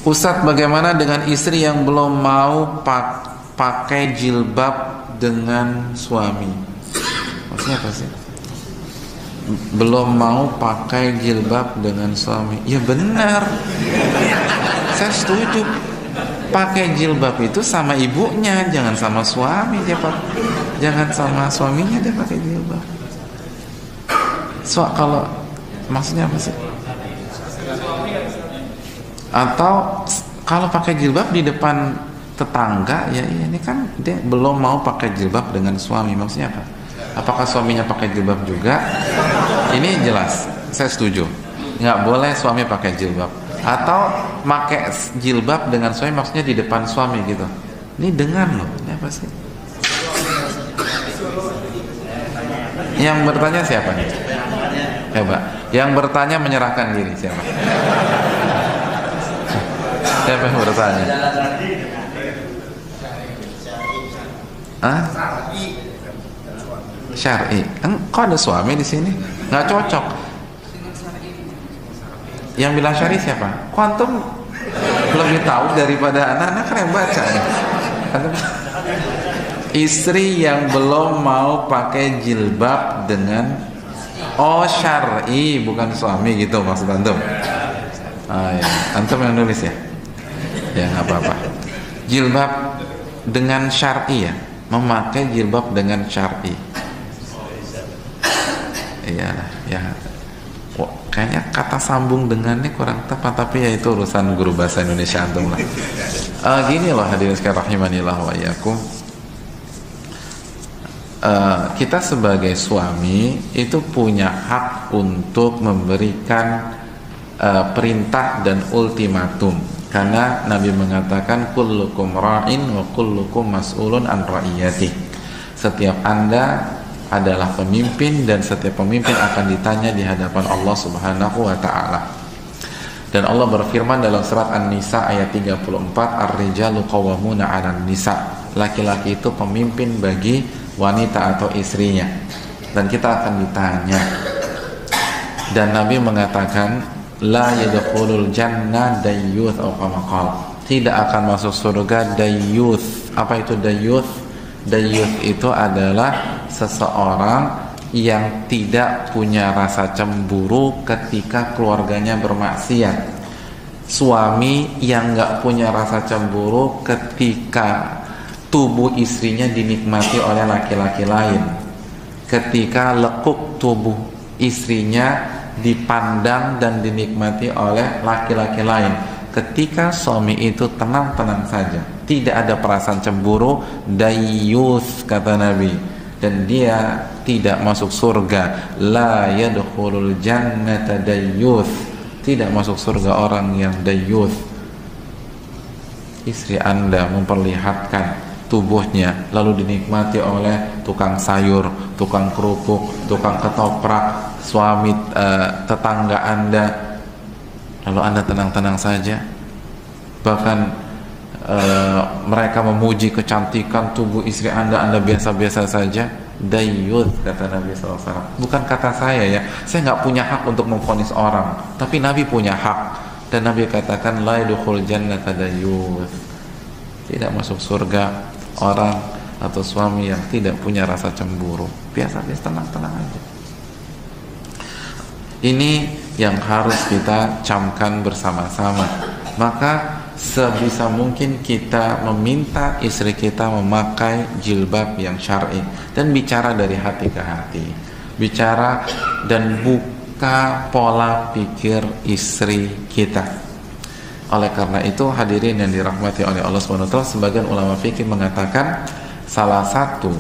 Ustadz, bagaimana dengan istri yang belum mau pakai jilbab dengan suami? Maksudnya apa sih? Belum mau pakai jilbab dengan suami. Ya benar, saya setuju. Pakai jilbab itu sama ibunya, jangan sama suami dia jangan sama suaminya dia pakai jilbab. Kalau maksudnya apa sih? Atau kalau pakai jilbab di depan tetangga, ya ini kan dia belum mau pakai jilbab dengan suami. Maksudnya apa? Apakah suaminya pakai jilbab juga? Ini jelas, saya setuju. Nggak boleh suami pakai jilbab. Atau pakai jilbab dengan suami, maksudnya di depan suami gitu. Ini dengan loh, ini apa sih? Yang bertanya siapa nih? Coba, yang bertanya menyerahkan diri siapa? Siapa yang bertanya? Syar'i. Kok ada suami di sini? Nggak cocok. Yang bilang syar'i siapa? Kok antum lebih tahu daripada anak-anak kan yang baca ya? Istri yang belum mau pakai jilbab dengan syar'i, bukan suami gitu maksud antum? Ya. Antum yang nulis ya? Ya nggak apa-apa. Jilbab dengan syar'i ya, memakai jilbab dengan syar'i. Iya, ya. Kayaknya kata sambung dengannya kurang tepat, tapi ya itu urusan guru bahasa Indonesia antum lah. Gini loh hadirin sekalian rahimanillah wa iyyakum. Kita sebagai suami itu punya hak untuk memberikan perintah dan ultimatum. Karena Nabi mengatakan kullukum ra'in wa kullukum mas'ulun an ra'iyati. Setiap Anda adalah pemimpin dan setiap pemimpin akan ditanya di hadapan Allah Subhanahu wa taala. Dan Allah berfirman dalam surat An-Nisa ayat 34, ar-rijalu qawwamuna 'alan nisa. Laki-laki itu pemimpin bagi wanita atau istrinya. Dan kita akan ditanya. Dan Nabi mengatakan la yadkhulul jannah dayyuth atau kama qala. Tidak akan masuk surga dayyuth. Apa itu dayyuth? Dayyuth itu adalah seseorang yang tidak punya rasa cemburu ketika keluarganya bermaksiat. Suami yang nggak punya rasa cemburu ketika tubuh istrinya dinikmati oleh laki-laki lain. Ketika lekuk tubuh istrinya dipandang dan dinikmati oleh laki-laki lain. Ketika suami itu tenang-tenang saja, tidak ada perasaan cemburu, dayyuth kata Nabi, dan dia tidak masuk surga. La yadkhulul jannata dayyuth. Tidak masuk surga orang yang dayyuth. Istri Anda memperlihatkan tubuhnya lalu dinikmati oleh tukang sayur, tukang kerupuk, tukang ketoprak, suami tetangga Anda, lalu Anda tenang-tenang saja. Bahkan mereka memuji kecantikan tubuh istri Anda biasa-biasa saja. Dayyuth kata Nabi SAW. Bukan kata saya ya, saya nggak punya hak untuk memvonis orang, tapi Nabi punya hak. Dan Nabi katakan la yadkhul jannata dayyuth. Tidak masuk surga orang atau suami yang tidak punya rasa cemburu. Biasa-biasa, tenang-tenang aja. Ini yang harus kita camkan bersama-sama. Maka sebisa mungkin kita meminta istri kita memakai jilbab yang syar'i dan bicara dari hati ke hati. Bicara dan buka pola pikir istri kita. Oleh karena itu hadirin yang dirahmati oleh Allah SWT, sebagian ulama fikih mengatakan salah satu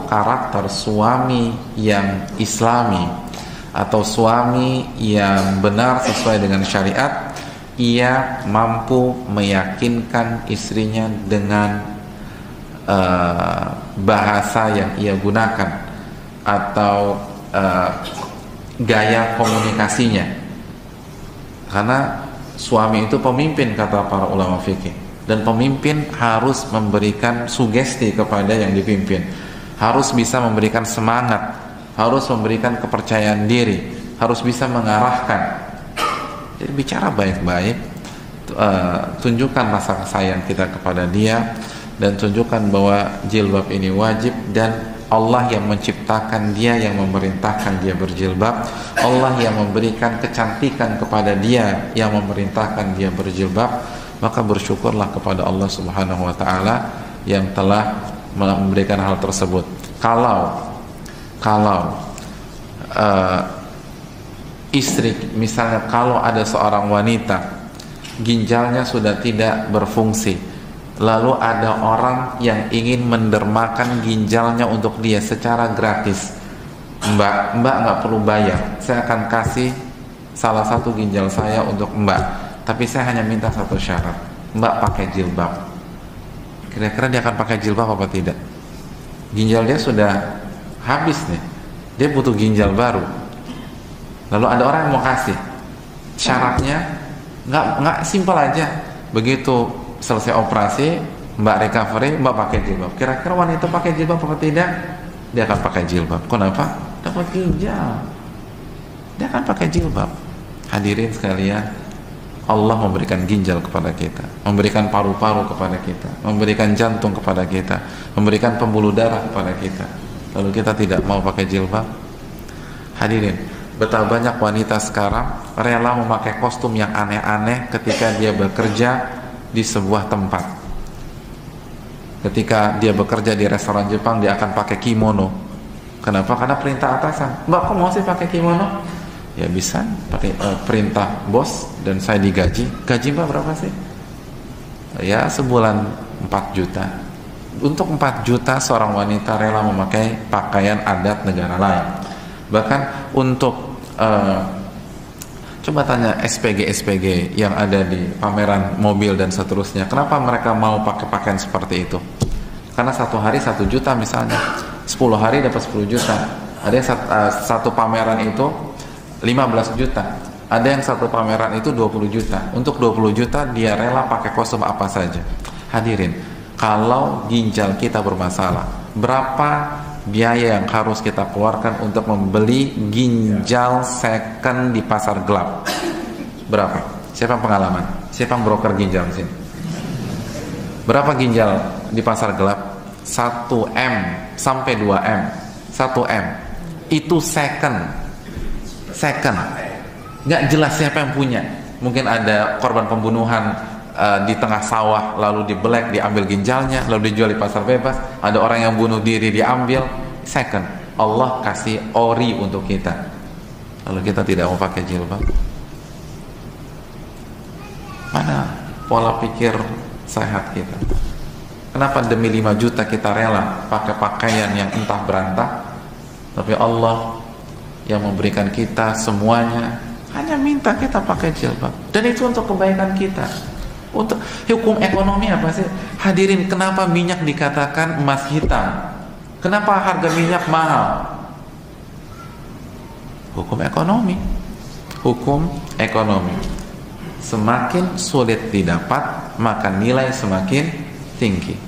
karakter suami yang islami atau suami yang benar sesuai dengan syariat, ia mampu meyakinkan istrinya dengan bahasa yang ia gunakan atau gaya komunikasinya. Karena suami itu pemimpin kata para ulama fikih, dan pemimpin harus memberikan sugesti kepada yang dipimpin, harus bisa memberikan semangat, harus memberikan kepercayaan diri, harus bisa mengarahkan. Jadi bicara baik-baik, tunjukkan rasa sayang kita kepada dia, dan tunjukkan bahwa jilbab ini wajib, dan Allah yang menciptakan dia, yang memerintahkan dia berjilbab. Allah yang memberikan kecantikan kepada dia, yang memerintahkan dia berjilbab. Maka bersyukurlah kepada Allah Subhanahu wa taala yang telah memberikan hal tersebut. Kalau istri, misalnya kalau ada seorang wanita ginjalnya sudah tidak berfungsi, lalu ada orang yang ingin mendermakan ginjalnya untuk dia secara gratis, mbak nggak perlu bayar, saya akan kasih salah satu ginjal saya untuk mbak, tapi saya hanya minta satu syarat, mbak pakai jilbab. Kira-kira dia akan pakai jilbab apa tidak? Ginjal dia sudah habis nih, dia butuh ginjal baru, lalu ada orang yang mau kasih, syaratnya nggak simpel aja, begitu selesai operasi mbak recovery, mbak pakai jilbab. Kira-kira wanita pakai jilbab apa tidak? Dia akan pakai jilbab. Kenapa? Dapat ginjal, dia akan pakai jilbab. Hadirin sekalian, Allah memberikan ginjal kepada kita, memberikan paru-paru kepada kita, memberikan jantung kepada kita, memberikan pembuluh darah kepada kita, lalu kita tidak mau pakai jilbab. Hadirin, betapa banyak wanita sekarang rela memakai kostum yang aneh-aneh ketika dia bekerja di sebuah tempat. Ketika dia bekerja di restoran Jepang, dia akan pakai kimono. Kenapa? Karena perintah atasan. Mbak, kok mau sih pakai kimono? Ya bisa, pakai perintah bos dan saya digaji. Gaji mbak berapa sih? Ya sebulan 4 juta. Untuk 4 juta seorang wanita rela memakai pakaian adat negara lain. Bahkan untuk coba tanya SPG yang ada di pameran mobil dan seterusnya, kenapa mereka mau pakai pakaian seperti itu? Karena satu hari 1 juta misalnya, 10 hari dapat 10 juta. Ada yang satu pameran itu 15 juta, ada yang satu pameran itu 20 juta. Untuk 20 juta dia rela pakai kostum apa saja. Hadirin, kalau ginjal kita bermasalah, berapa biaya yang harus kita keluarkan untuk membeli ginjal second di pasar gelap? Berapa? Siapa yang pengalaman? Siapa yang broker ginjal di sini? Berapa ginjal di pasar gelap? 1M sampai 2M. 1M itu second. Nggak jelas siapa yang punya. Mungkin ada korban pembunuhan di tengah sawah, lalu dibelek, diambil ginjalnya, lalu dijual di pasar bebas. Ada orang yang bunuh diri, diambil. Second, Allah kasih ori untuk kita, lalu kita tidak mau pakai jilbab. Mana pola pikir sehat kita? Kenapa demi 5 juta kita rela pakai pakaian yang entah berantah, tapi Allah yang memberikan kita semuanya hanya minta kita pakai jilbab, dan itu untuk kebaikan kita. Untuk hukum ekonomi apa sih? Hadirin, kenapa minyak dikatakan emas hitam? Kenapa harga minyak mahal? Hukum ekonomi. Hukum ekonomi. Semakin sulit didapat, maka nilai semakin tinggi.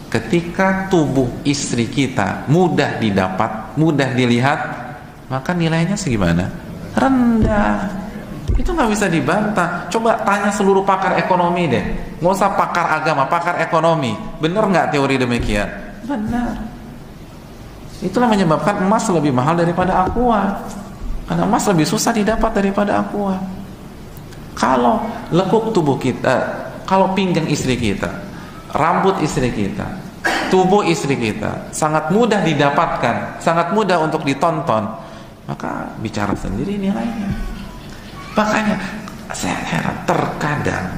Ketika tubuh istri kita mudah didapat, mudah dilihat, maka nilainya segimana? Rendah. Itu nggak bisa dibantah. Coba tanya seluruh pakar ekonomi deh, nggak usah pakar agama, pakar ekonomi. Benar nggak teori demikian? Benar. Itulah menyebabkan emas lebih mahal daripada aqua, karena emas lebih susah didapat daripada aqua. Kalau lekuk tubuh kita, kalau pinggang istri kita, rambut istri kita, tubuh istri kita sangat mudah didapatkan, sangat mudah untuk ditonton, maka bicara sendiri nilainya. Makanya saya heran, terkadang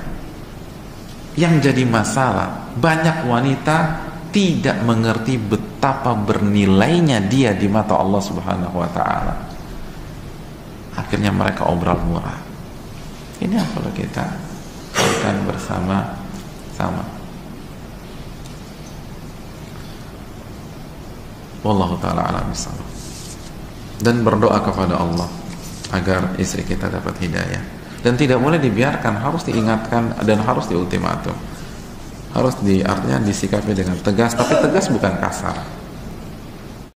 yang jadi masalah, banyak wanita tidak mengerti betapa bernilainya dia di mata Allah Subhanahu wa ta'ala. Akhirnya mereka obral murah. Ini yang perlu kita lakukan bersama-sama. Wallahu ta'ala a'lam bishawab. Dan berdoa kepada Allah agar istri kita dapat hidayah. Dan tidak boleh dibiarkan, harus diingatkan dan harus diultimatum. Harus artinya disikapi dengan tegas, tapi tegas bukan kasar.